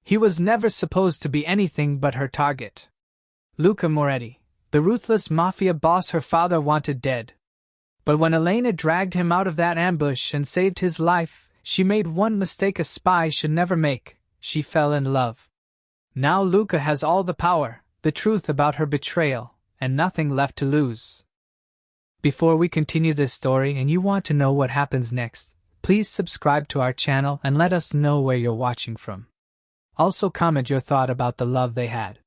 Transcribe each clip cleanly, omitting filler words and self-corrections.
He was never supposed to be anything but her target. Luca Moretti, the ruthless Mafia boss her father wanted dead. But when Elena dragged him out of that ambush and saved his life, she made one mistake a spy should never make. She fell in love. Now Luca has all the power, the truth about her betrayal, and nothing left to lose. Before we continue this story and you want to know what happens next, please subscribe to our channel and let us know where you're watching from. Also comment your thought about the love they had.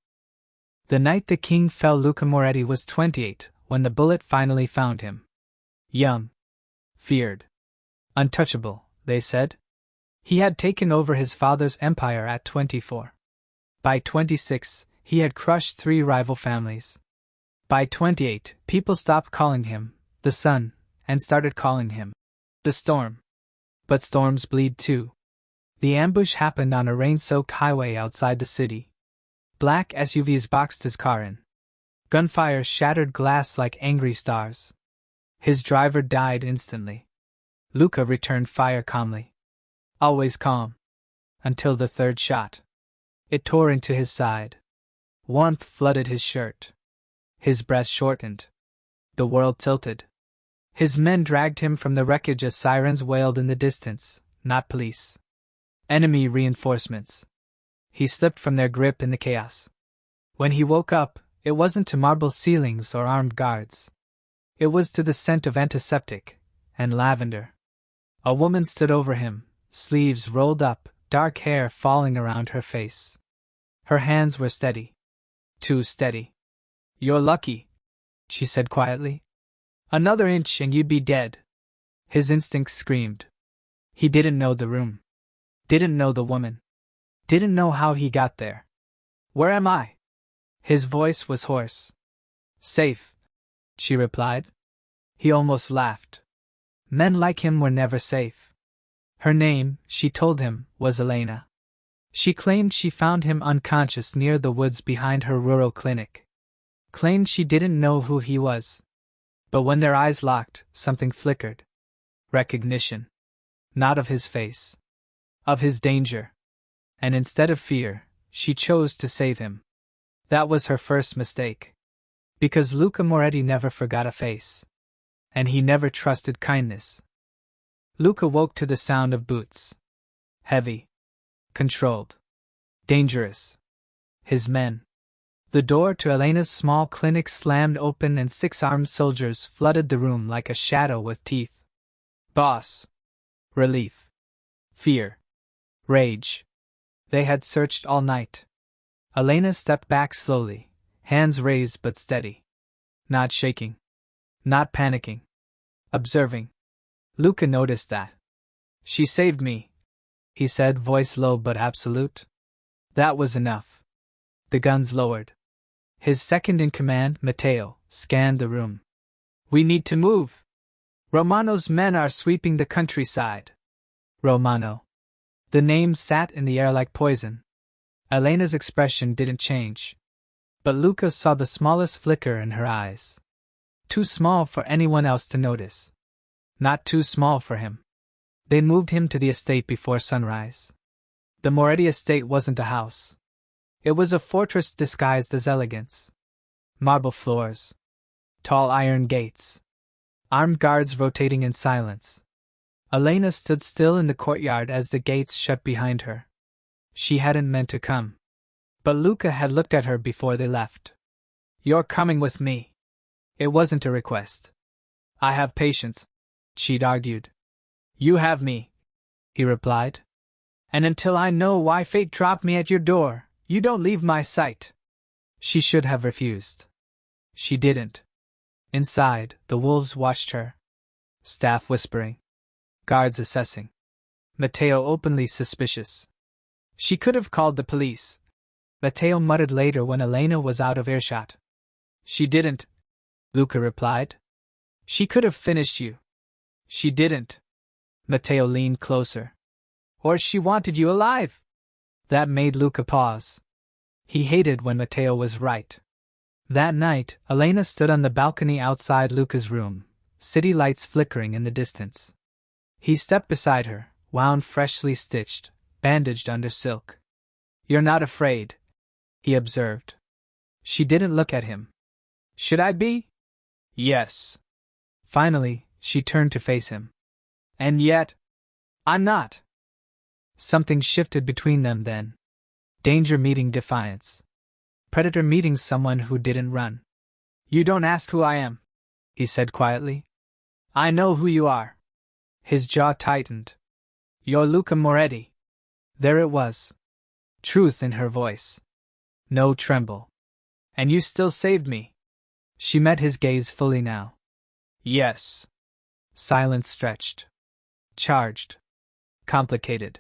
The night the king fell, Luca Moretti was 28 when the bullet finally found him. Young. Feared. Untouchable, they said. He had taken over his father's empire at 24. By 26, he had crushed 3 rival families. By 28, people stopped calling him the sun and started calling him the storm. But storms bleed too. The ambush happened on a rain-soaked highway outside the city. Black SUVs boxed his car in. Gunfire shattered glass like angry stars. His driver died instantly. Luca returned fire calmly. Always calm. Until the third shot. It tore into his side. Warmth flooded his shirt. His breath shortened. The world tilted. His men dragged him from the wreckage as sirens wailed in the distance, not police. Enemy reinforcements. He slipped from their grip in the chaos. When he woke up, it wasn't to marble ceilings or armed guards. It was to the scent of antiseptic and lavender. A woman stood over him, sleeves rolled up, dark hair falling around her face. Her hands were steady. Too steady. "You're lucky," she said quietly. "Another inch and you'd be dead." His instincts screamed. He didn't know the room. Didn't know the woman. Didn't know how he got there. "Where am I?" His voice was hoarse. "Safe," she replied. He almost laughed. Men like him were never safe. Her name, she told him, was Elena. She claimed she found him unconscious near the woods behind her rural clinic. Claimed she didn't know who he was. But when their eyes locked, something flickered. Recognition. Not of his face. Of his danger. And instead of fear, she chose to save him. That was her first mistake. Because Luca Moretti never forgot a face. And he never trusted kindness. Luca woke to the sound of boots. Heavy. Controlled. Dangerous. His men. The door to Elena's small clinic slammed open and 6 armed soldiers flooded the room like a shadow with teeth. Boss. Relief. Fear. Rage. They had searched all night. Elena stepped back slowly, hands raised but steady. Not shaking. Not panicking. Observing. Luca noticed that. "She saved me," he said, voice low but absolute. That was enough. The guns lowered. His second-in-command, Matteo, scanned the room. "We need to move. Romano's men are sweeping the countryside." Romano. The name sat in the air like poison. Elena's expression didn't change. But Luca saw the smallest flicker in her eyes. Too small for anyone else to notice. Not too small for him. They moved him to the estate before sunrise. The Moretti estate wasn't a house. It was a fortress disguised as elegance. Marble floors. Tall iron gates. Armed guards rotating in silence. Elena stood still in the courtyard as the gates shut behind her. She hadn't meant to come. But Luca had looked at her before they left. "You're coming with me." It wasn't a request. "I have patience," she'd argued. "You have me," he replied. "And until I know why fate dropped me at your door, you don't leave my sight." She should have refused. She didn't. Inside, the wolves watched her. Staff whispering. Guards assessing. Matteo openly suspicious. She could have called the police. Matteo muttered later when Elena was out of earshot. "She didn't," Luca replied. "She could have finished you." "She didn't." Matteo leaned closer. "Or she wanted you alive." That made Luca pause. He hated when Matteo was right. That night, Elena stood on the balcony outside Luca's room, city lights flickering in the distance. He stepped beside her, wound freshly stitched, bandaged under silk. You're not afraid, he observed. She didn't look at him. Should I be? Yes. Finally, she turned to face him. And yet, I'm not. Something shifted between them then. Danger meeting defiance. Predator meeting someone who didn't run. You don't ask who I am, he said quietly. I know who you are. His jaw tightened. You're Luca Moretti. There it was. Truth in her voice. No tremble. And you still saved me. She met his gaze fully now. Yes. Silence stretched. Charged. Complicated.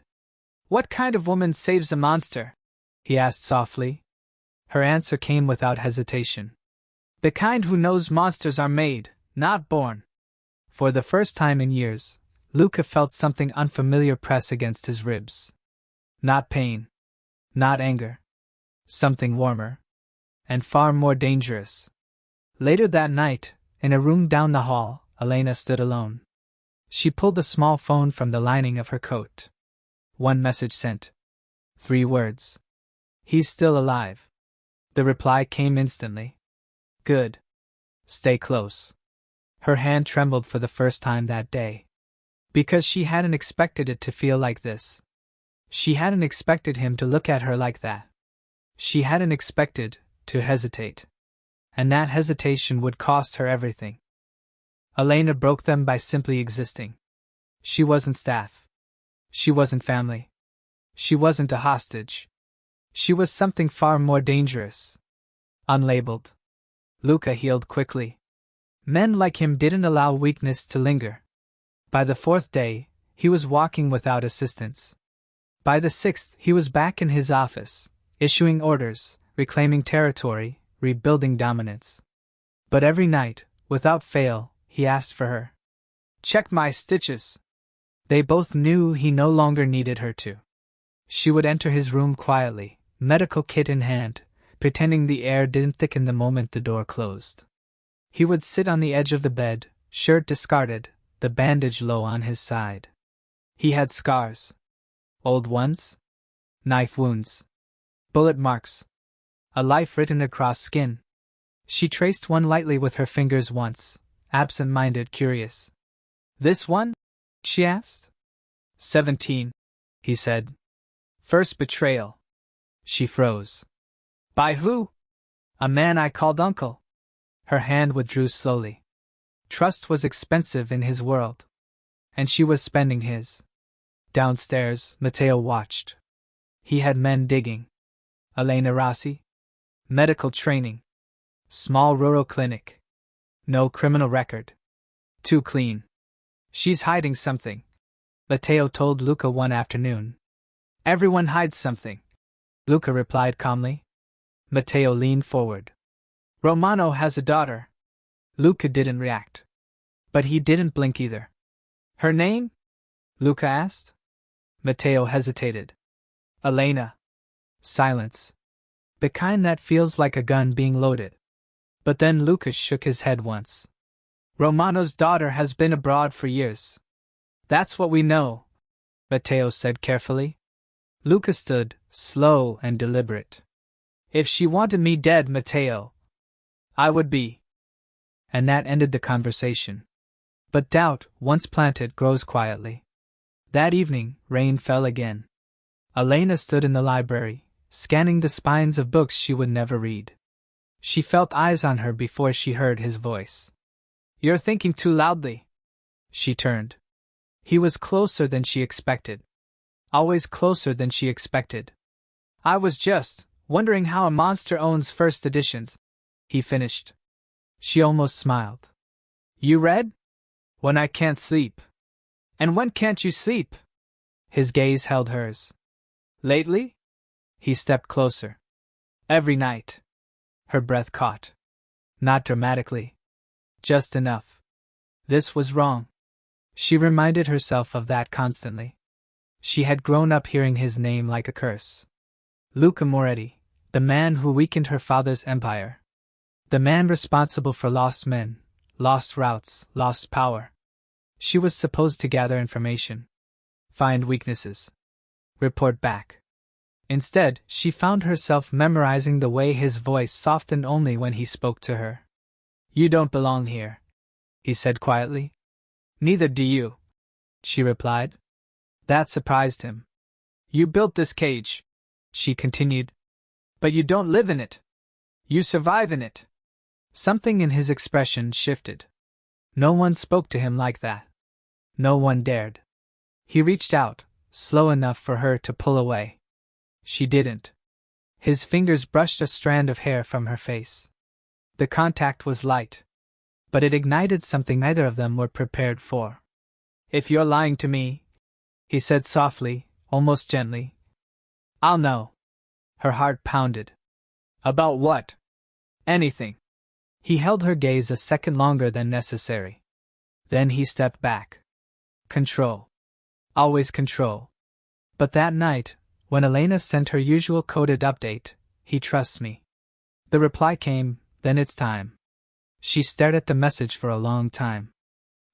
What kind of woman saves a monster? He asked softly. Her answer came without hesitation. The kind who knows monsters are made, not born. For the first time in years, Luca felt something unfamiliar press against his ribs. Not pain. Not anger. Something warmer. And far more dangerous. Later that night, in a room down the hall, Elena stood alone. She pulled a small phone from the lining of her coat. One message sent. 3 words. He's still alive. The reply came instantly. Good. Stay close. Her hand trembled for the first time that day. Because she hadn't expected it to feel like this. She hadn't expected him to look at her like that. She hadn't expected to hesitate. And that hesitation would cost her everything. Elena broke them by simply existing. She wasn't staff. She wasn't family. She wasn't a hostage. She was something far more dangerous. Unlabeled. Luca healed quickly. Men like him didn't allow weakness to linger. By the 4th day, he was walking without assistance. By the 6th, he was back in his office, issuing orders, reclaiming territory, rebuilding dominance. But every night, without fail, he asked for her. Check my stitches. They both knew he no longer needed her to. She would enter his room quietly, medical kit in hand, pretending the air didn't thicken the moment the door closed. He would sit on the edge of the bed, shirt discarded, the bandage low on his side. He had scars. Old ones. Knife wounds. Bullet marks. A life written across skin. She traced one lightly with her fingers once, absent-minded, curious. This one? She asked. 17, he said. First betrayal. She froze. By who? A man I called uncle. Her hand withdrew slowly. Trust was expensive in his world. And she was spending his. Downstairs, Matteo watched. He had men digging. Elena Rossi. Medical training. Small rural clinic. No criminal record. Too clean. She's hiding something, Matteo told Luca one afternoon. Everyone hides something, Luca replied calmly. Matteo leaned forward. Romano has a daughter. Luca didn't react. But he didn't blink either. Her name? Luca asked. Matteo hesitated. Elena. Silence. The kind that feels like a gun being loaded. But then Luca shook his head once. Romano's daughter has been abroad for years. That's what we know, Matteo said carefully. Luca stood, slow and deliberate. If she wanted me dead, Matteo, I would be. And that ended the conversation. But doubt, once planted, grows quietly. That evening, rain fell again. Elena stood in the library, scanning the spines of books she would never read. She felt eyes on her before she heard his voice. You're thinking too loudly. She turned. He was closer than she expected. Always closer than she expected. I was just wondering how a monster owns first editions, he finished. She almost smiled. You read? When I can't sleep. And when can't you sleep? His gaze held hers. Lately? He stepped closer. Every night. Her breath caught. Not dramatically. Just enough. This was wrong. She reminded herself of that constantly. She had grown up hearing his name like a curse. Luca Moretti, the man who weakened her father's empire. The man responsible for lost men, lost routes, lost power. She was supposed to gather information. Find weaknesses. Report back. Instead, she found herself memorizing the way his voice softened only when he spoke to her. "You don't belong here," he said quietly. "Neither do you," she replied. That surprised him. "You built this cage," she continued. "But you don't live in it. You survive in it." Something in his expression shifted. No one spoke to him like that. No one dared. He reached out, slow enough for her to pull away. She didn't. His fingers brushed a strand of hair from her face. The contact was light, but it ignited something neither of them were prepared for. "If you're lying to me," he said softly, almost gently, "I'll know." Her heart pounded. "About what?" "Anything." He held her gaze a second longer than necessary. Then he stepped back. Control. Always control. But that night, when Elena sent her usual coded update, "He trusts me," the reply came, "Then it's time." She stared at the message for a long time.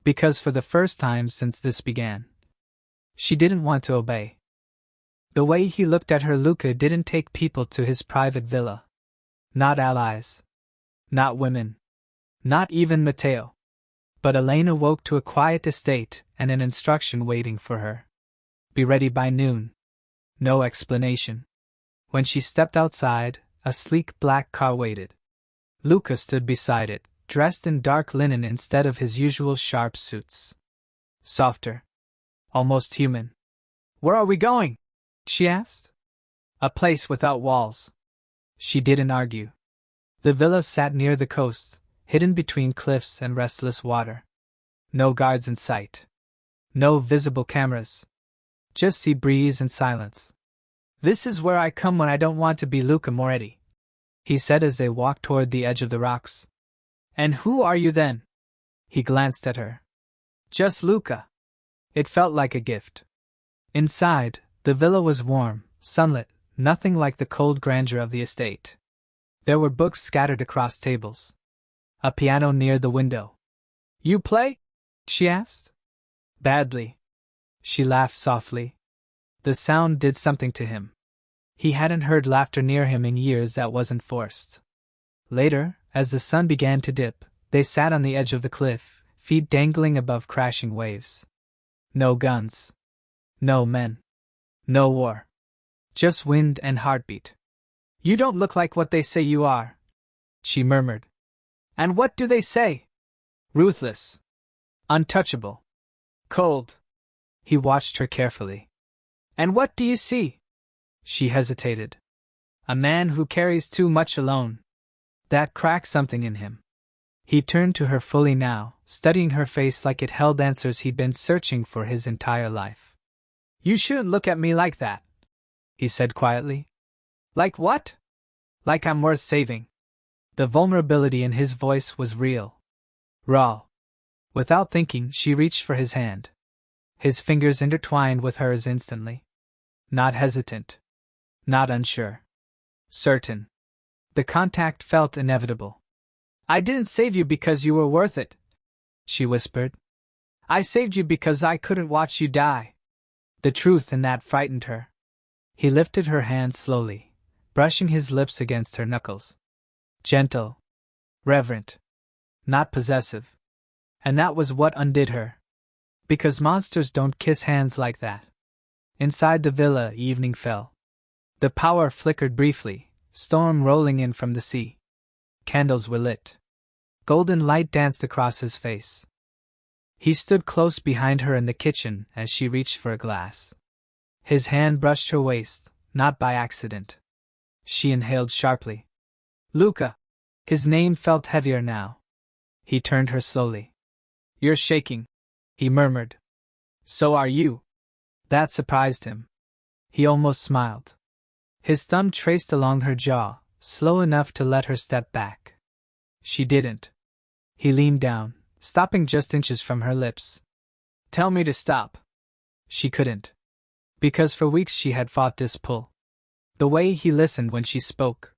Because for the first time since this began, she didn't want to obey. The way he looked at her, Luca didn't take people to his private villa. Not allies. Not women. Not even Matteo. But Elena woke to a quiet estate and an instruction waiting for her. Be ready by noon. No explanation. When she stepped outside, a sleek black car waited. Luca stood beside it, dressed in dark linen instead of his usual sharp suits. Softer. Almost human. "Where are we going?" she asked. "A place without walls." She didn't argue. The villa sat near the coast, hidden between cliffs and restless water. No guards in sight. No visible cameras. Just sea breeze and silence. "This is where I come when I don't want to be Luca Moretti," he said as they walked toward the edge of the rocks. "And who are you then?" He glanced at her. "Just Luca." It felt like a gift. Inside, the villa was warm, sunlit, nothing like the cold grandeur of the estate. There were books scattered across tables. A piano near the window. "You play?" she asked. "Badly." She laughed softly. The sound did something to him. He hadn't heard laughter near him in years that wasn't forced. Later, as the sun began to dip, they sat on the edge of the cliff, feet dangling above crashing waves. No guns. No men. No war. Just wind and heartbeat. "You don't look like what they say you are," she murmured. "And what do they say?" "Ruthless. Untouchable. Cold." He watched her carefully. "And what do you see?" She hesitated. "A man who carries too much alone." That cracked something in him. He turned to her fully now, studying her face like it held answers he'd been searching for his entire life. "You shouldn't look at me like that," he said quietly. "Like what?" "Like I'm worth saving." The vulnerability in his voice was real. Raw. Without thinking, she reached for his hand. His fingers intertwined with hers instantly. Not hesitant. Not unsure. Certain. The contact felt inevitable. "I didn't save you because you were worth it," she whispered. "I saved you because I couldn't watch you die." The truth in that frightened her. He lifted her hand slowly, brushing his lips against her knuckles. Gentle. Reverent. Not possessive. And that was what undid her. Because monsters don't kiss hands like that. Inside the villa, evening fell. The power flickered briefly, storm rolling in from the sea. Candles were lit. Golden light danced across his face. He stood close behind her in the kitchen as she reached for a glass. His hand brushed her waist, not by accident. She inhaled sharply. "Luca." His name felt heavier now. He turned her slowly. "You're shaking," he murmured. "So are you." That surprised him. He almost smiled. His thumb traced along her jaw, slow enough to let her step back. She didn't. He leaned down, stopping just inches from her lips. "Tell me to stop." She couldn't. Because for weeks she had fought this pull. The way he listened when she spoke.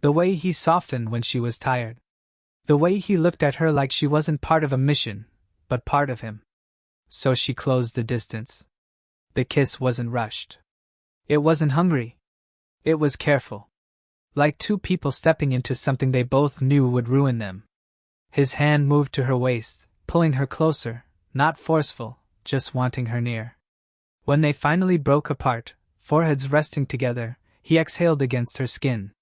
The way he softened when she was tired. The way he looked at her like she wasn't part of a mission, but part of him. So she closed the distance. The kiss wasn't rushed. It wasn't hungry. It was careful. Like two people stepping into something they both knew would ruin them. His hand moved to her waist, pulling her closer, not forceful, just wanting her near. When they finally broke apart, foreheads resting together, he exhaled against her skin.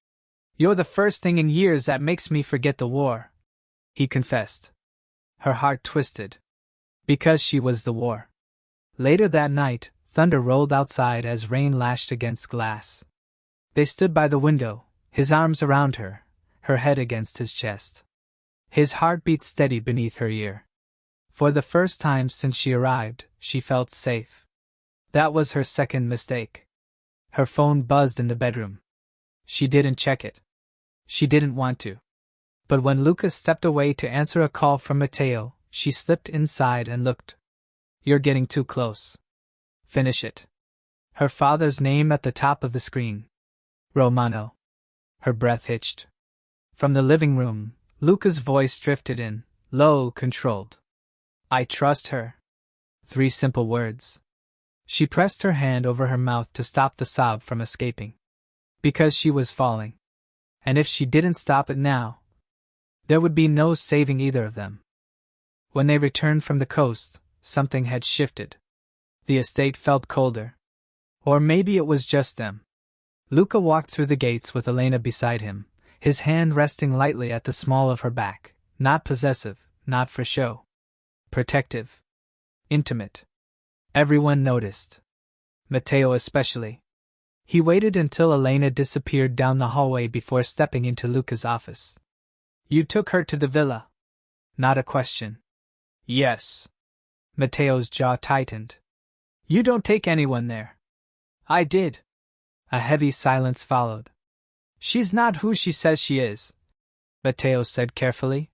"You're the first thing in years that makes me forget the war," he confessed. Her heart twisted. Because she was the war. Later that night, thunder rolled outside as rain lashed against glass. They stood by the window, his arms around her, her head against his chest. His heart beat steady beneath her ear. For the first time since she arrived, she felt safe. That was her second mistake. Her phone buzzed in the bedroom. She didn't check it. She didn't want to. But when Luca stepped away to answer a call from Matteo, she slipped inside and looked. "You're getting too close. Finish it." Her father's name at the top of the screen. Romano. Her breath hitched. From the living room, Luca's voice drifted in, low, controlled. "I trust her." 3 simple words. She pressed her hand over her mouth to stop the sob from escaping. Because she was falling. And if she didn't stop it now, there would be no saving either of them. When they returned from the coast, something had shifted. The estate felt colder. Or maybe it was just them. Luca walked through the gates with Elena beside him, his hand resting lightly at the small of her back, not possessive, not for show. Protective. Intimate. Everyone noticed. Matteo especially. He waited until Elena disappeared down the hallway before stepping into Luca's office. "You took her to the villa?" Not a question. "Yes." Matteo's jaw tightened. "You don't take anyone there." "I did." A heavy silence followed. "She's not who she says she is," Matteo said carefully.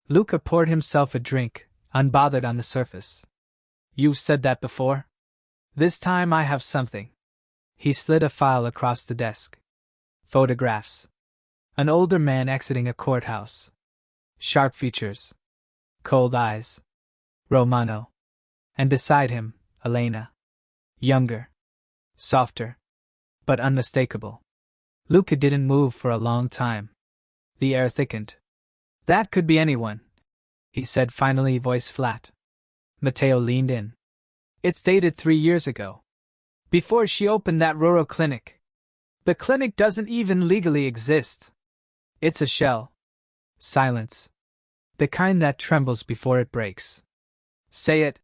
Luca poured himself a drink, unbothered on the surface. "You've said that before. This time I have something." He slid a file across the desk. Photographs. An older man exiting a courthouse. Sharp features. Cold eyes. Romano. And beside him, Elena. Younger. Softer. But unmistakable. Luca didn't move for a long time. The air thickened. "That could be anyone," he said finally, voice flat. Matteo leaned in. "It's dated 3 years ago. Before she opened that rural clinic. The clinic doesn't even legally exist. It's a shell." Silence. The kind that trembles before it breaks. "Say it,"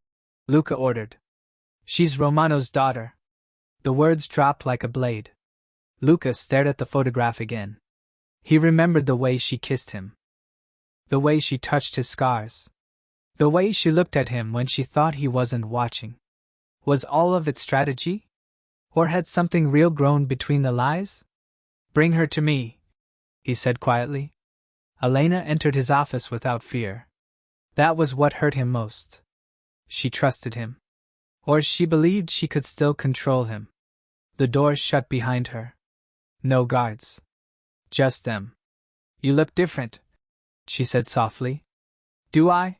Luca ordered. "She's Romano's daughter." The words dropped like a blade. Luca stared at the photograph again. He remembered the way she kissed him. The way she touched his scars. The way she looked at him when she thought he wasn't watching. Was all of it strategy? Or had something real grown between the lies? "Bring her to me," he said quietly. Elena entered his office without fear. That was what hurt him most. She trusted him. Or she believed she could still control him. The door shut behind her. No guards. Just them. "You look different," she said softly. "Do I?"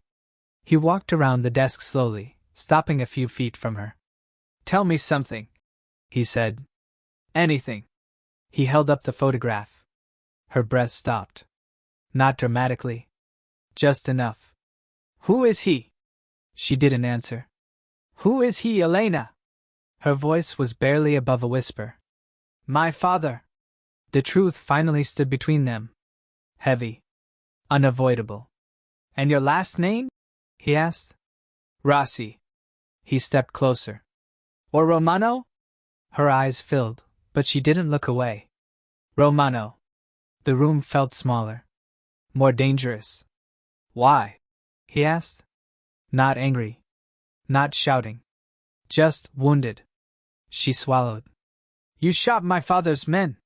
He walked around the desk slowly, stopping a few feet from her. "Tell me something," he said. "Anything." He held up the photograph. Her breath stopped. Not dramatically. Just enough. "Who is he?" She didn't answer. "Who is he, Elena?" Her voice was barely above a whisper. "My father." The truth finally stood between them. Heavy. Unavoidable. "And your last name?" he asked. "Rossi." He stepped closer. "Or Romano?" Her eyes filled, but she didn't look away. "Romano." The room felt smaller. More dangerous. "Why?" he asked. Not angry. Not shouting. Just wounded. She swallowed. "You shot my father's men.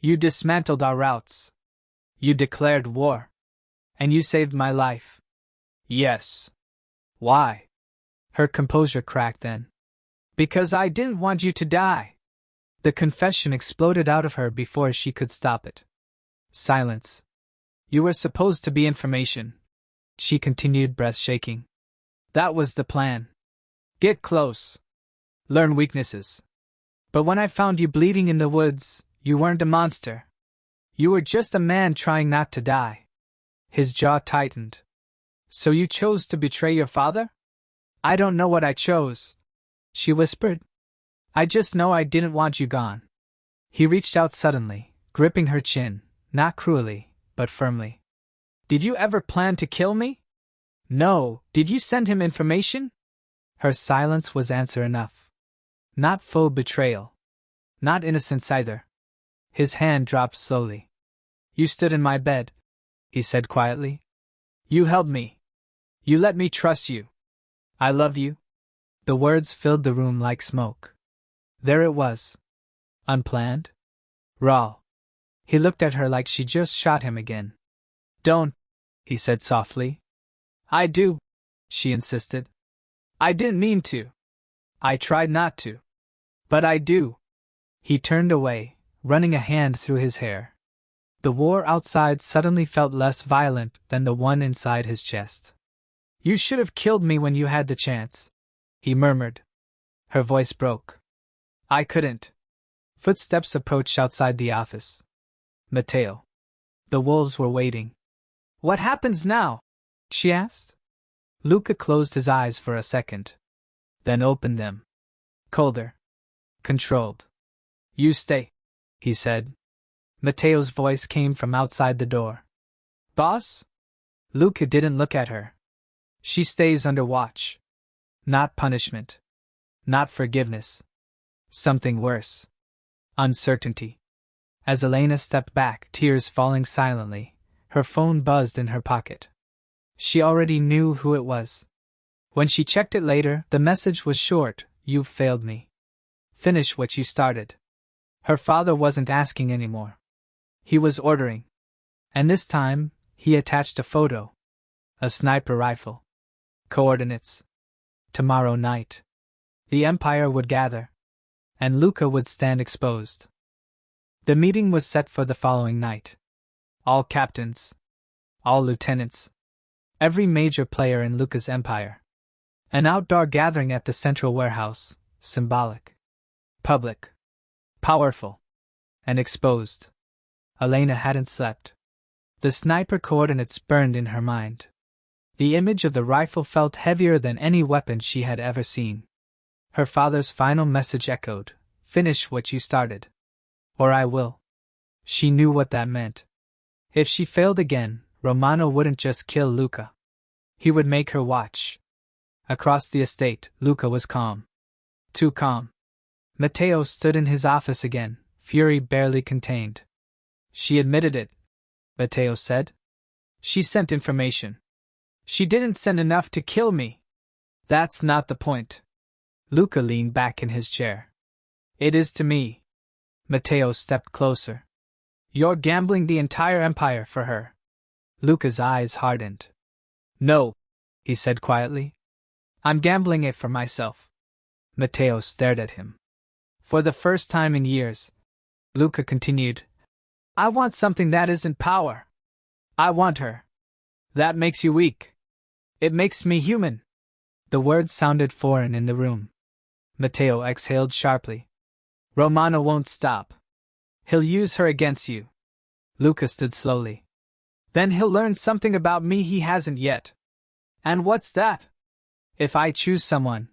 You dismantled our routes. You declared war. And you saved my life." "Yes." "Why?" Her composure cracked then. "Because I didn't want you to die." The confession exploded out of her before she could stop it. Silence. "You were supposed to be information," she continued, breath shaking. "That was the plan. Get close. Learn weaknesses. But when I found you bleeding in the woods, You weren't a monster. You were just a man trying not to die. His jaw tightened. So you chose to betray your father? I don't know what I chose, she whispered. I just know I didn't want you gone. He reached out suddenly, gripping her chin, not cruelly, but firmly. Did you ever plan to kill me? No. Did you send him information? Her silence was answer enough. Not full betrayal. Not innocence either. His hand dropped slowly. You stood in my bed, he said quietly. You held me. You let me trust you. I love you. The words filled the room like smoke. There it was. Unplanned. Raw. He looked at her like she just shot him again. Don't, he said softly. I do, she insisted. I didn't mean to. I tried not to. But I do. He turned away, running a hand through his hair. The war outside suddenly felt less violent than the one inside his chest. You should have killed me when you had the chance, he murmured. Her voice broke. I couldn't. Footsteps approached outside the office. Matteo. The wolves were waiting. What happens now? She asked. Luca closed his eyes for a second. Then opened them. Colder. Controlled. You stay, he said. Matteo's voice came from outside the door. Boss? Luca didn't look at her. She stays under watch. Not punishment. Not forgiveness. Something worse. Uncertainty. As Elena stepped back, tears falling silently, her phone buzzed in her pocket. She already knew who it was. When she checked it later, the message was short. You've failed me. Finish what you started. Her father wasn't asking anymore. He was ordering. And this time, he attached a photo. A sniper rifle. Coordinates. Tomorrow night. The Empire would gather. And Luca would stand exposed. The meeting was set for the following night. All captains. All lieutenants. Every major player in Luca's empire. An outdoor gathering at the central warehouse, symbolic. Public. Powerful. And exposed. Elena hadn't slept. The sniper coordinates burned in her mind. The image of the rifle felt heavier than any weapon she had ever seen. Her father's final message echoed, finish what you started. Or I will. She knew what that meant. If she failed again, Romano wouldn't just kill Luca. He would make her watch. Across the estate, Luca was calm. Too calm. Matteo stood in his office again, fury barely contained. She admitted it, Matteo said. She sent information. She didn't send enough to kill me. That's not the point. Luca leaned back in his chair. It is to me. Matteo stepped closer. You're gambling the entire empire for her. Luca's eyes hardened. No, he said quietly. I'm gambling it for myself. Matteo stared at him. For the first time in years, Luca continued, I want something that isn't power. I want her. That makes you weak. It makes me human. The words sounded foreign in the room. Matteo exhaled sharply. Romano won't stop. He'll use her against you. Luca stood slowly. Then he'll learn something about me he hasn't yet. And what's that? If I choose someone,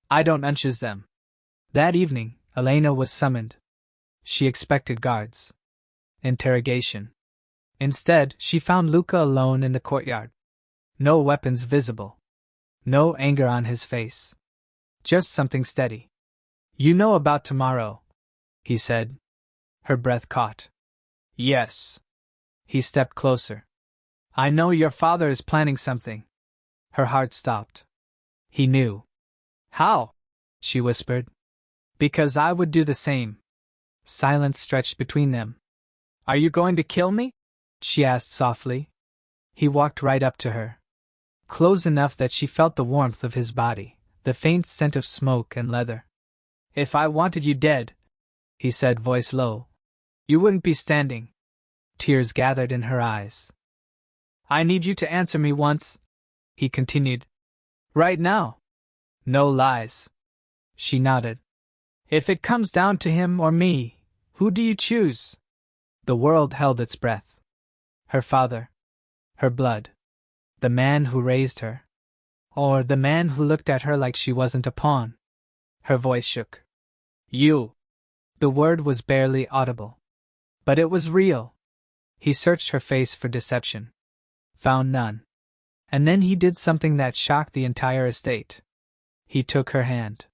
I don't unchoose them. That evening, Elena was summoned. She expected guards. Interrogation. Instead, she found Luca alone in the courtyard. No weapons visible. No anger on his face. Just something steady. You know about tomorrow, he said. Her breath caught. Yes. He stepped closer. I know your father is planning something. Her heart stopped. He knew. How? She whispered. Because I would do the same. Silence stretched between them. Are you going to kill me? She asked softly. He walked right up to her. Close enough that she felt the warmth of his body, the faint scent of smoke and leather. If I wanted you dead, he said, voice low, you wouldn't be standing. Tears gathered in her eyes. I need you to answer me once, he continued. Right now. No lies. She nodded. If it comes down to him or me, Who do you choose? The world held its breath. Her father. Her blood. The man who raised her. Or the man who looked at her like she wasn't a pawn. Her voice shook. You. The word was barely audible. But it was real. He searched her face for deception. Found none. And then he did something that shocked the entire estate. He took her hand.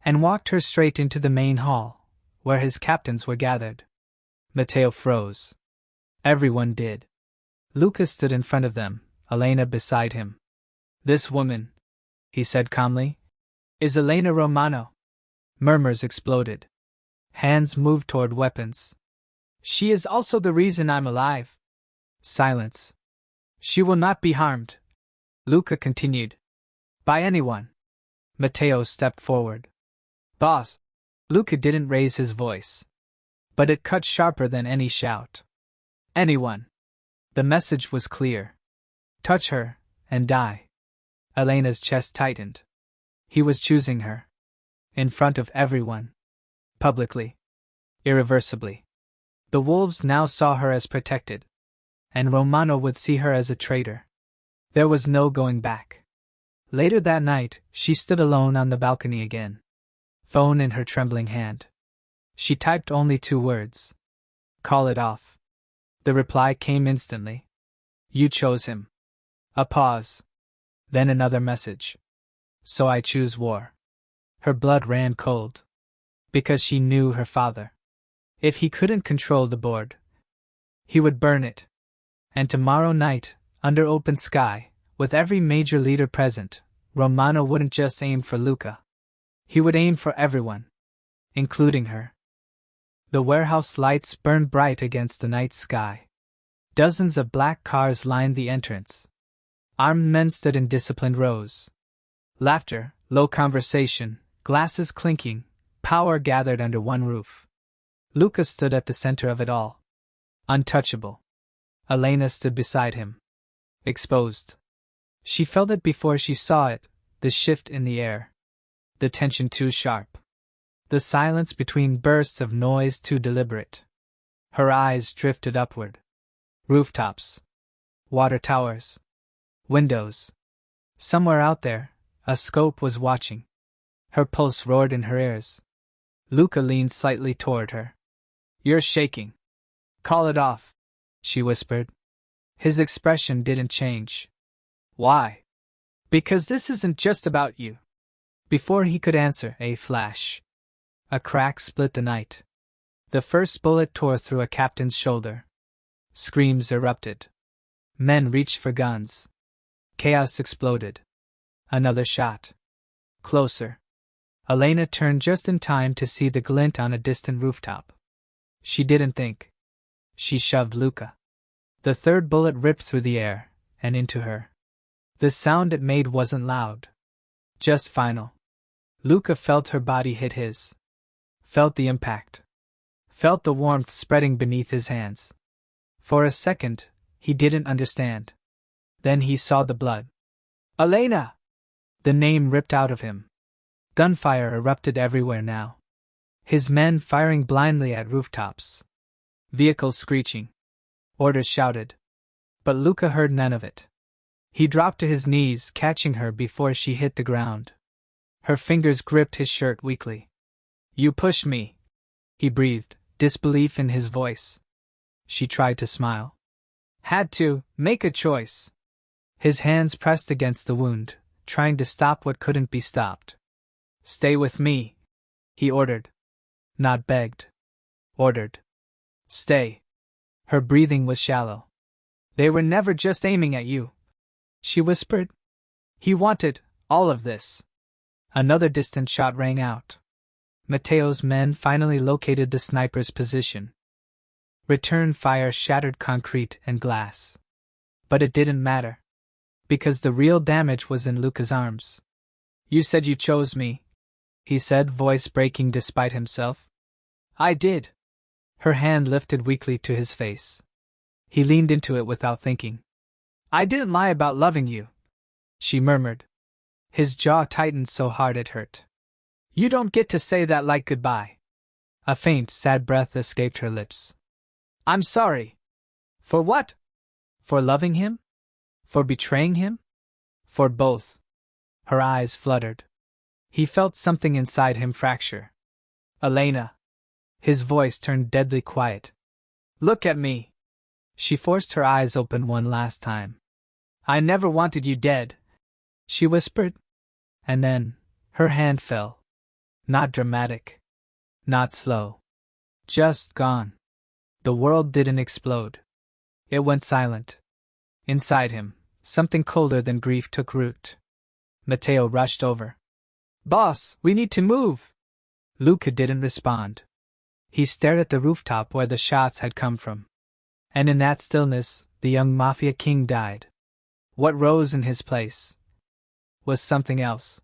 And walked her straight into the main hall, where his captains were gathered. Matteo froze. Everyone did. Luca stood in front of them, Elena beside him. This woman, he said calmly, is Elena Romano. Murmurs exploded. Hands moved toward weapons. She is also the reason I'm alive. Silence. She will not be harmed, Luca continued. By anyone. Matteo stepped forward. Boss. Luca didn't raise his voice. But it cut sharper than any shout. Anyone. The message was clear. Touch her, and die. Elena's chest tightened. He was choosing her. In front of everyone. Publicly. Irreversibly. The wolves now saw her as protected. And Romano would see her as a traitor. There was no going back. Later that night, she stood alone on the balcony again. Phone in her trembling hand. She typed only 2 words. Call it off. The reply came instantly. You chose him. A pause. Then another message. So I choose war. Her blood ran cold. Because she knew her father. If he couldn't control the board, he would burn it. And tomorrow night, under open sky, with every major leader present, Romano wouldn't just aim for Luca. He would aim for everyone. Including her. The warehouse lights burned bright against the night sky. Dozens of black cars lined the entrance. Armed men stood in disciplined rows. Laughter, low conversation, glasses clinking, power gathered under one roof. Luca stood at the center of it all. Untouchable. Elena stood beside him. Exposed. She felt it before she saw it, the shift in the air. The tension too sharp. The silence between bursts of noise too deliberate. Her eyes drifted upward. Rooftops. Water towers. Windows. Somewhere out there, a scope was watching. Her pulse roared in her ears. Luca leaned slightly toward her. You're shaking. Call it off, she whispered. His expression didn't change. Why? Because this isn't just about you. Before he could answer, a flash. A crack split the night. The first bullet tore through a captain's shoulder. Screams erupted. Men reached for guns. Chaos exploded. Another shot. Closer. Elena turned just in time to see the glint on a distant rooftop. She didn't think. She shoved Luca. The third bullet ripped through the air, and into her. The sound it made wasn't loud. Just final. Luca felt her body hit his. Felt the impact. Felt the warmth spreading beneath his hands. For a second, he didn't understand. Then he saw the blood. Elena! The name ripped out of him. Gunfire erupted everywhere now. His men firing blindly at rooftops. Vehicles screeching. Orders shouted. But Luca heard none of it. He dropped to his knees, catching her before she hit the ground. Her fingers gripped his shirt weakly. You pushed me, he breathed, disbelief in his voice. She tried to smile. Had to make a choice. His hands pressed against the wound, trying to stop what couldn't be stopped. Stay with me, he ordered. Not begged. Ordered. Stay. Her breathing was shallow. They were never just aiming at you, she whispered. He wanted all of this. Another distant shot rang out. Matteo's men finally located the sniper's position. Return fire shattered concrete and glass. But it didn't matter. Because the real damage was in Luca's arms. You said you chose me, he said, voice breaking despite himself. I did. Her hand lifted weakly to his face. He leaned into it without thinking. I didn't lie about loving you, she murmured. His jaw tightened so hard it hurt. You don't get to say that like goodbye. A faint, sad breath escaped her lips. I'm sorry. For what? For loving him? For betraying him? For both. Her eyes fluttered. He felt something inside him fracture. Elena. His voice turned deadly quiet. Look at me. She forced her eyes open one last time. I never wanted you dead, she whispered. And then, her hand fell. Not dramatic. Not slow. Just gone. The world didn't explode. It went silent. Inside him, something colder than grief took root. Matteo rushed over. Boss, we need to move. Luca didn't respond. He stared at the rooftop where the shots had come from. And in that stillness, the young Mafia king died. What rose in his place was something else.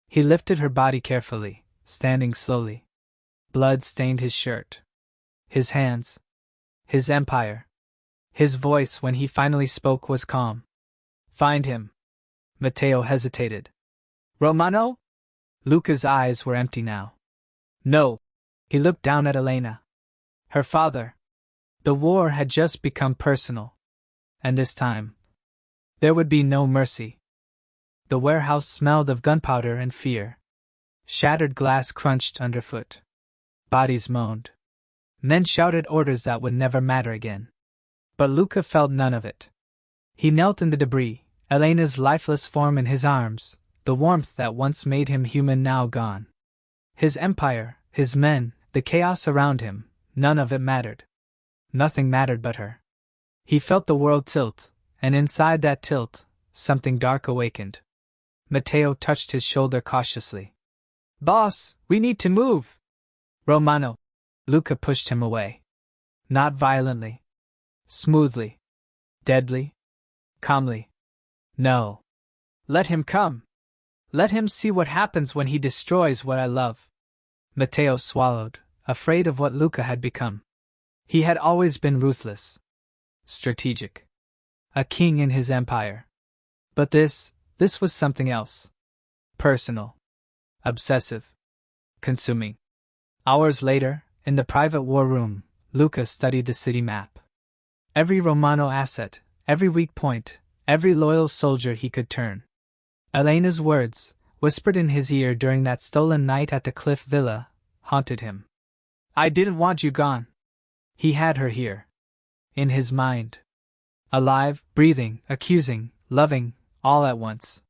He lifted her body carefully, standing slowly. Blood stained his shirt. His hands. His empire. His voice when he finally spoke was calm. Find him. Matteo hesitated. Romano? Luca's eyes were empty now. No. He looked down at Elena. Her father. The war had just become personal. And this time, there would be no mercy. The warehouse smelled of gunpowder and fear. Shattered glass crunched underfoot. Bodies moaned. Men shouted orders that would never matter again. But Luca felt none of it. He knelt in the debris, Elena's lifeless form in his arms, the warmth that once made him human now gone. His empire, his men, the chaos around him, none of it mattered. Nothing mattered but her. He felt the world tilt, and inside that tilt, something dark awakened. Matteo touched his shoulder cautiously. Boss, we need to move. Romano. Luca pushed him away. Not violently. Smoothly. Deadly. Calmly. No. Let him come. Let him see what happens when he destroys what I love. Matteo swallowed, afraid of what Luca had become. He had always been ruthless. Strategic. A king in his empire. But this was something else. Personal. Obsessive. Consuming. Hours later, in the private war room, Luca studied the city map. Every Romano asset, every weak point, every loyal soldier he could turn. Elena's words, whispered in his ear during that stolen night at the Cliff Villa, haunted him. I didn't want you gone. He had her here. In his mind. Alive, breathing, accusing, loving, all at once.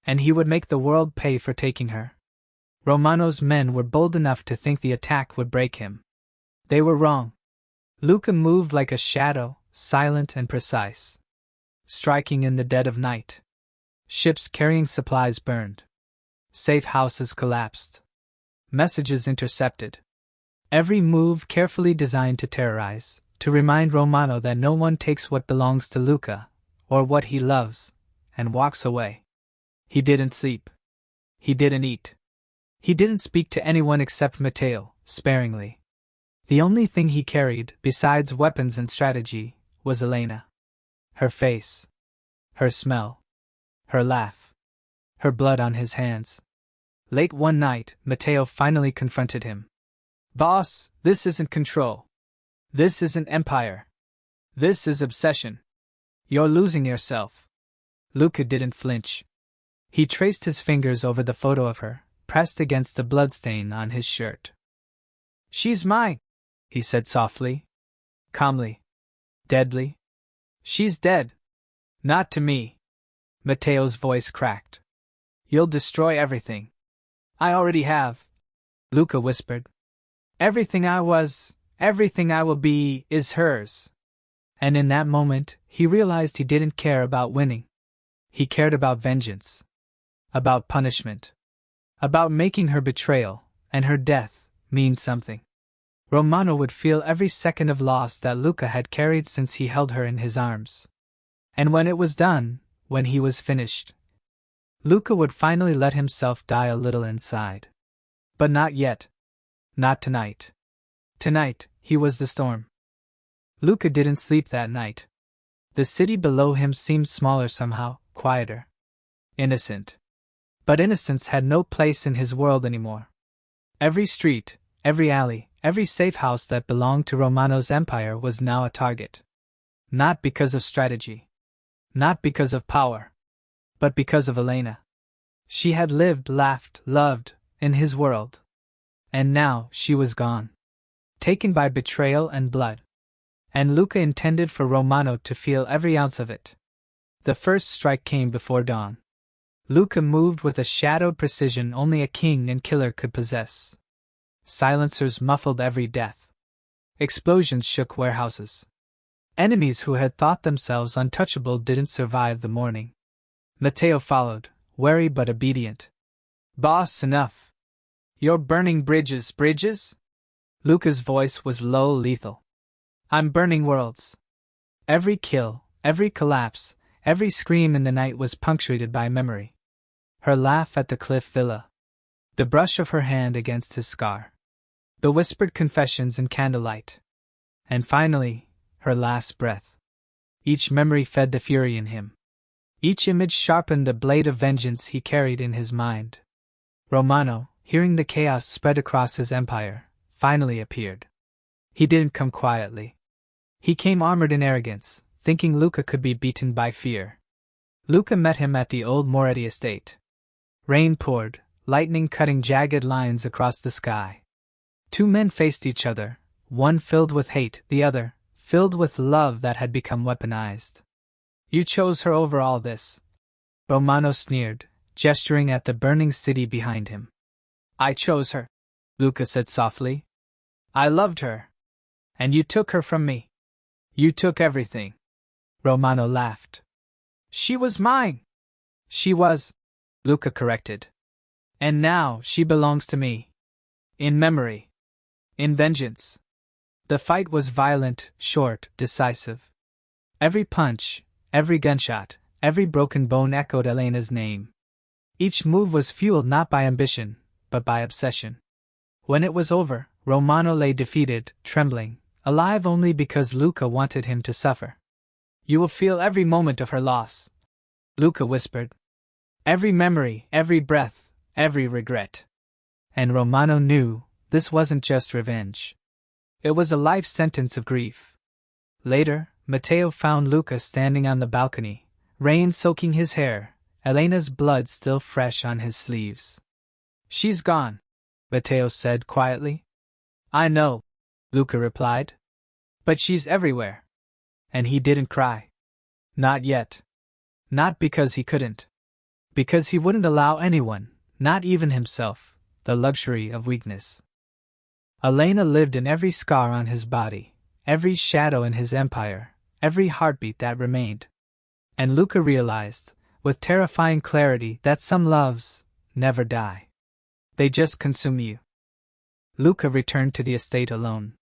And he would make the world pay for taking her. Romano's men were bold enough to think the attack would break him. They were wrong. Luca moved like a shadow, silent and precise. Striking in the dead of night. Ships carrying supplies burned. Safe houses collapsed. Messages intercepted. Every move carefully designed to terrorize, to remind Romano that no one takes what belongs to Luca, or what he loves, and walks away. He didn't sleep. He didn't eat. He didn't speak to anyone except Matteo, sparingly. The only thing he carried, besides weapons and strategy, was Elena. Her face. Her smell. Her laugh. Her blood on his hands. Late one night, Matteo finally confronted him. Boss, this isn't control. This isn't empire. This is obsession. You're losing yourself. Luca didn't flinch. He traced his fingers over the photo of her, pressed against the bloodstain on his shirt. She's mine, he said softly. Calmly. Deadly. She's dead. Not to me. Matteo's voice cracked. You'll destroy everything. I already have. Luca whispered. Everything I was, everything I will be, is hers. And in that moment, he realized he didn't care about winning. He cared about vengeance. About punishment. About making her betrayal, and her death, mean something. Romano would feel every second of loss that Luca had carried since he held her in his arms. And when it was done, when he was finished, Luca would finally let himself die a little inside. But not yet. Not tonight. Tonight, he was the storm. Luca didn't sleep that night. The city below him seemed smaller somehow, quieter. Innocent. But innocence had no place in his world anymore. Every street, every alley, every safe house that belonged to Romano's empire was now a target. Not because of strategy. Not because of power. But because of Elena. She had lived, laughed, loved, in his world. And now she was gone. Taken by betrayal and blood. And Luca intended for Romano to feel every ounce of it. The first strike came before dawn. Luca moved with a shadowed precision only a king and killer could possess. Silencers muffled every death. Explosions shook warehouses. Enemies who had thought themselves untouchable didn't survive the morning. Matteo followed, wary but obedient. "Boss, enough. You're burning bridges? Luca's voice was low, lethal. "I'm burning worlds." Every kill, every collapse, every scream in the night was punctuated by memory. Her laugh at the cliff villa. The brush of her hand against his scar. The whispered confessions in candlelight. And finally, her last breath. Each memory fed the fury in him. Each image sharpened the blade of vengeance he carried in his mind. Romano, hearing the chaos spread across his empire, finally appeared. He didn't come quietly. He came armored in arrogance, thinking Luca could be beaten by fear. Luca met him at the old Moretti estate. Rain poured, lightning cutting jagged lines across the sky. Two men faced each other, one filled with hate, the other filled with love that had become weaponized. "You chose her over all this," Romano sneered, gesturing at the burning city behind him. "I chose her," Luca said softly. "I loved her. And you took her from me. You took everything." Romano laughed. "She was mine." "She was," Luca corrected. "And now she belongs to me. In memory. In vengeance." The fight was violent, short, decisive. Every punch, every gunshot, every broken bone echoed Elena's name. Each move was fueled not by ambition, but by obsession. When it was over, Romano lay defeated, trembling, alive only because Luca wanted him to suffer. "You will feel every moment of her loss," Luca whispered. "Every memory, every breath, every regret." And Romano knew this wasn't just revenge. It was a life sentence of grief. Later, Matteo found Luca standing on the balcony, rain soaking his hair, Elena's blood still fresh on his sleeves. "She's gone," Matteo said quietly. "I know," Luca replied. "But she's everywhere." And he didn't cry. Not yet. Not because he couldn't. Because he wouldn't allow anyone, not even himself, the luxury of weakness. Elena lived in every scar on his body, every shadow in his empire, every heartbeat that remained. And Luca realized, with terrifying clarity, that some loves never die. They just consume you. Luca returned to the estate alone.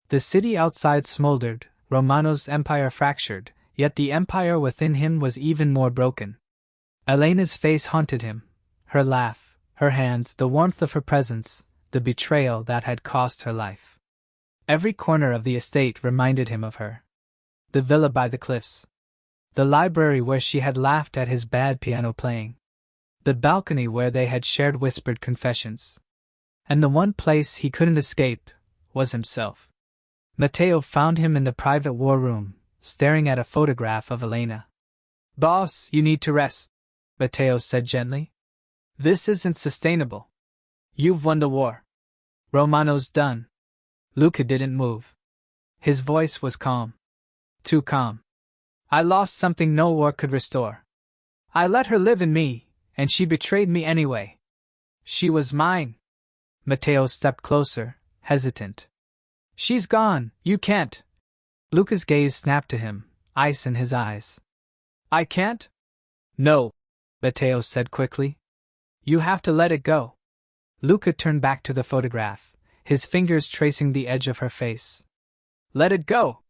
The city outside smoldered, Romano's empire fractured, yet the empire within him was even more broken. Elena's face haunted him, her laugh, her hands, the warmth of her presence, the betrayal that had cost her life. Every corner of the estate reminded him of her. The villa by the cliffs. The library where she had laughed at his bad piano playing. The balcony where they had shared whispered confessions. And the one place he couldn't escape was himself. Matteo found him in the private war room, staring at a photograph of Elena. "Boss, you need to rest," Matteo said gently. "This isn't sustainable. You've won the war. Romano's done." Luca didn't move. His voice was calm. Too calm. "I lost something no war could restore. I let her live in me, and she betrayed me anyway. She was mine." Matteo stepped closer, hesitant. "She's gone, you can't." Luca's gaze snapped to him, ice in his eyes. "I can't?" "No," Matteo said quickly. "You have to let it go." Luca turned back to the photograph, his fingers tracing the edge of her face. "Let it go,"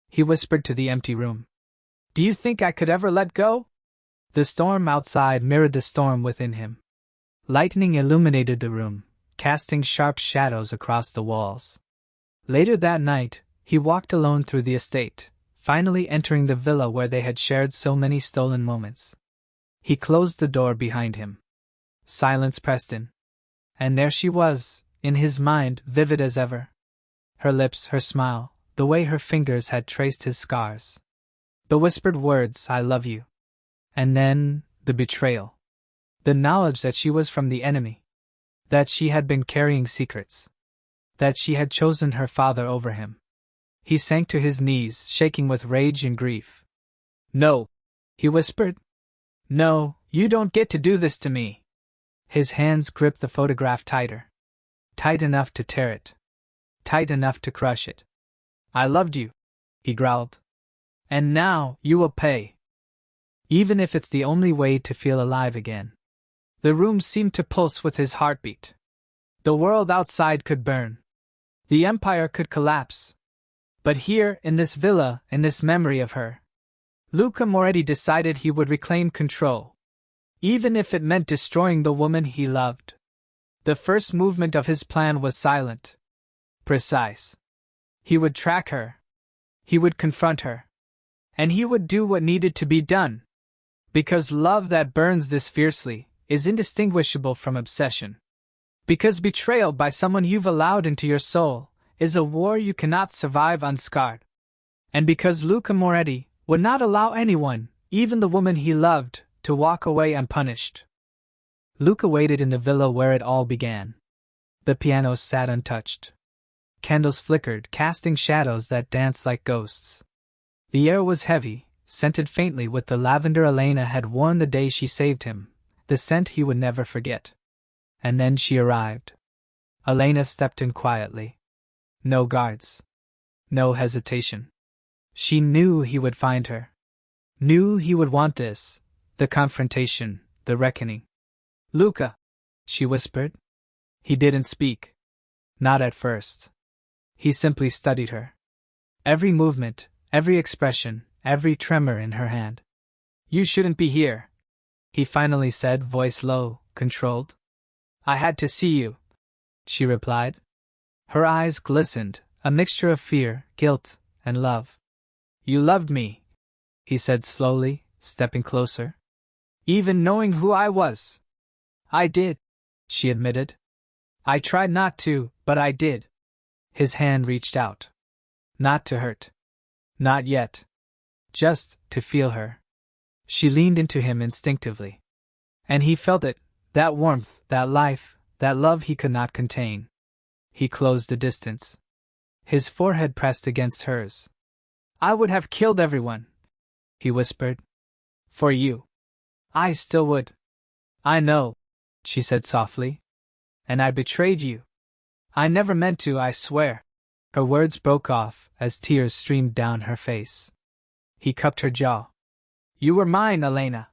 he whispered to the empty room. "Do you think I could ever let go?" The storm outside mirrored the storm within him. Lightning illuminated the room, casting sharp shadows across the walls. Later that night, he walked alone through the estate, finally entering the villa where they had shared so many stolen moments. He closed the door behind him. Silence pressed in. And there she was, in his mind, vivid as ever, her lips, her smile, the way her fingers had traced his scars. The whispered words, "I love you." And then, the betrayal. The knowledge that she was from the enemy. That she had been carrying secrets. That she had chosen her father over him. He sank to his knees, shaking with rage and grief. "No," he whispered. "No, you don't get to do this to me." His hands gripped the photograph tighter. Tight enough to tear it. Tight enough to crush it. "I loved you," he growled. "And now, you will pay. Even if it's the only way to feel alive again." The room seemed to pulse with his heartbeat. The world outside could burn. The empire could collapse. But here, in this villa, in this memory of her, Luca Moretti decided he would reclaim control. Even if it meant destroying the woman he loved. The first movement of his plan was silent. Precise. He would track her. He would confront her. And he would do what needed to be done. Because love that burns this fiercely is indistinguishable from obsession. Because betrayal by someone you've allowed into your soul is a war you cannot survive unscarred. And because Luca Moretti would not allow anyone, even the woman he loved, to walk away unpunished. Luca waited in the villa where it all began. The piano sat untouched. Candles flickered, casting shadows that danced like ghosts. The air was heavy, scented faintly with the lavender Elena had worn the day she saved him, the scent he would never forget. And then she arrived. Elena stepped in quietly. No guards. No hesitation. She knew he would find her. Knew he would want this, the confrontation, the reckoning. "Luca," she whispered. He didn't speak. Not at first. He simply studied her. Every movement, every expression, every tremor in her hand. "You shouldn't be here," he finally said, voice low, controlled. "I had to see you," she replied. Her eyes glistened, a mixture of fear, guilt, and love. "You loved me," he said slowly, stepping closer. "Even knowing who I was." "I did," she admitted. "I tried not to, but I did." His hand reached out. Not to hurt. Not yet. Just to feel her. She leaned into him instinctively. And he felt it, that warmth, that life, that love he could not contain. He closed the distance. His forehead pressed against hers. "I would have killed everyone," he whispered. "For you. I still would." "I know," she said softly. "And I betrayed you. I never meant to, I swear." Her words broke off as tears streamed down her face. He cupped her jaw. "You were mine, Elena.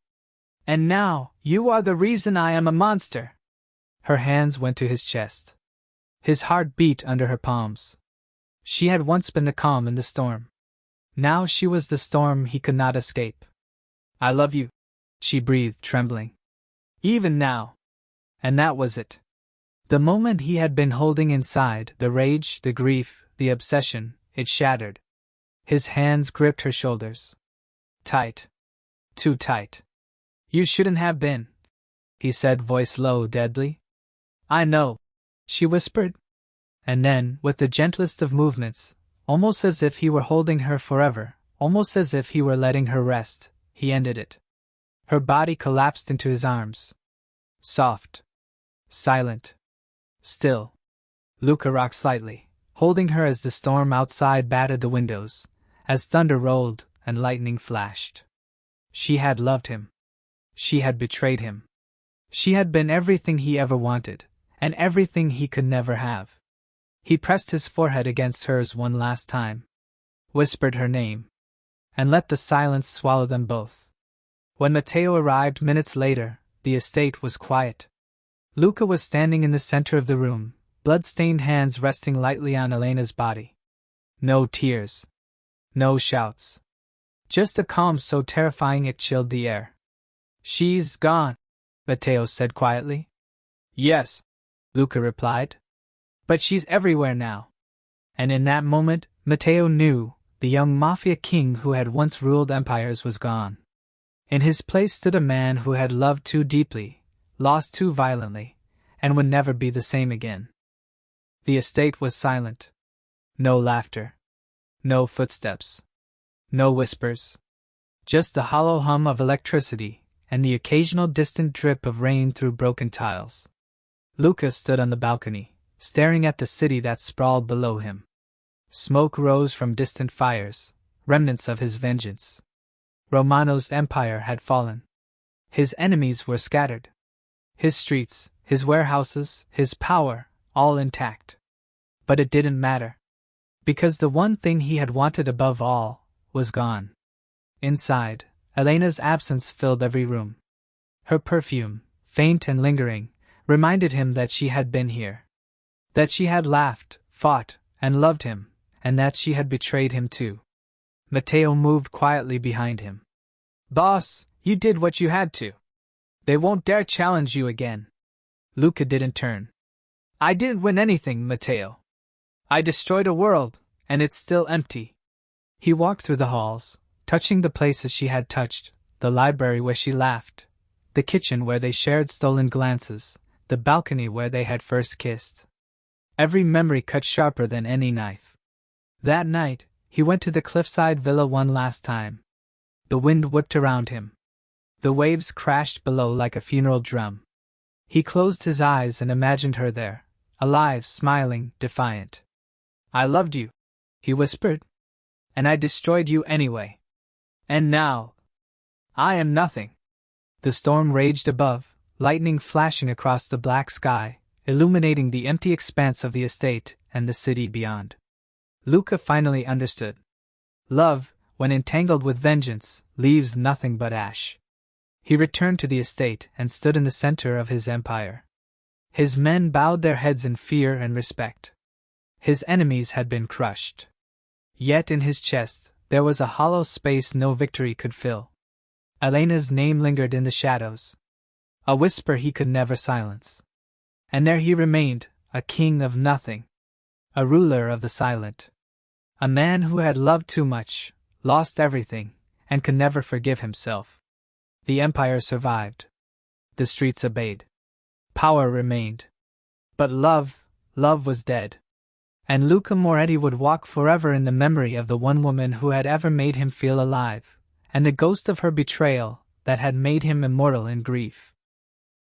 And now, you are the reason I am a monster." Her hands went to his chest. His heart beat under her palms. She had once been the calm in the storm. Now she was the storm he could not escape. "I love you," she breathed, trembling. "Even now." And that was it. The moment he had been holding inside, the rage, the grief, the obsession, it shattered. His hands gripped her shoulders. Tight. Too tight. "You shouldn't have been," he said, voice low, deadly. "I know," she whispered. And then, with the gentlest of movements, almost as if he were holding her forever, almost as if he were letting her rest, he ended it. Her body collapsed into his arms. Soft. Silent. Still. Luca rocked slightly, holding her as the storm outside battered the windows, as thunder rolled and lightning flashed. She had loved him. She had betrayed him. She had been everything he ever wanted, and everything he could never have. He pressed his forehead against hers one last time, whispered her name, and let the silence swallow them both. When Matteo arrived minutes later, the estate was quiet. Luca was standing in the center of the room, blood-stained hands resting lightly on Elena's body. No tears. No shouts. Just a calm so terrifying it chilled the air. "She's gone," Matteo said quietly. "Yes," Luca replied. "But she's everywhere now." And in that moment, Matteo knew the young Mafia king who had once ruled empires was gone. In his place stood a man who had loved too deeply, lost too violently, and would never be the same again. The estate was silent. No laughter. No footsteps. No whispers. Just the hollow hum of electricity and the occasional distant drip of rain through broken tiles. Luca stood on the balcony, staring at the city that sprawled below him. Smoke rose from distant fires, remnants of his vengeance. Romano's empire had fallen. His enemies were scattered. His streets, his warehouses, his power, all intact. But it didn't matter. Because the one thing he had wanted above all was gone. Inside, Elena's absence filled every room. Her perfume, faint and lingering, reminded him that she had been here. That she had laughed, fought, and loved him, and that she had betrayed him too. Matteo moved quietly behind him. "Boss, you did what you had to. They won't dare challenge you again." Luca didn't turn. "I didn't win anything, Matteo. I destroyed a world, and it's still empty." He walked through the halls, touching the places she had touched, the library where she laughed, the kitchen where they shared stolen glances, the balcony where they had first kissed. Every memory cut sharper than any knife. That night, he went to the cliffside villa one last time. The wind whipped around him. The waves crashed below like a funeral drum. He closed his eyes and imagined her there, alive, smiling, defiant. "I loved you," he whispered. "And I destroyed you anyway. And now, I am nothing." The storm raged above, lightning flashing across the black sky, illuminating the empty expanse of the estate and the city beyond. Luca finally understood. Love, when entangled with vengeance, leaves nothing but ash. He returned to the estate and stood in the center of his empire. His men bowed their heads in fear and respect. His enemies had been crushed. Yet in his chest, there was a hollow space no victory could fill. Elena's name lingered in the shadows. A whisper he could never silence. And there he remained, a king of nothing. A ruler of the silent. A man who had loved too much, lost everything, and could never forgive himself. The empire survived. The streets obeyed. Power remained. But love was dead. And Luca Moretti would walk forever in the memory of the one woman who had ever made him feel alive, and the ghost of her betrayal that had made him immortal in grief.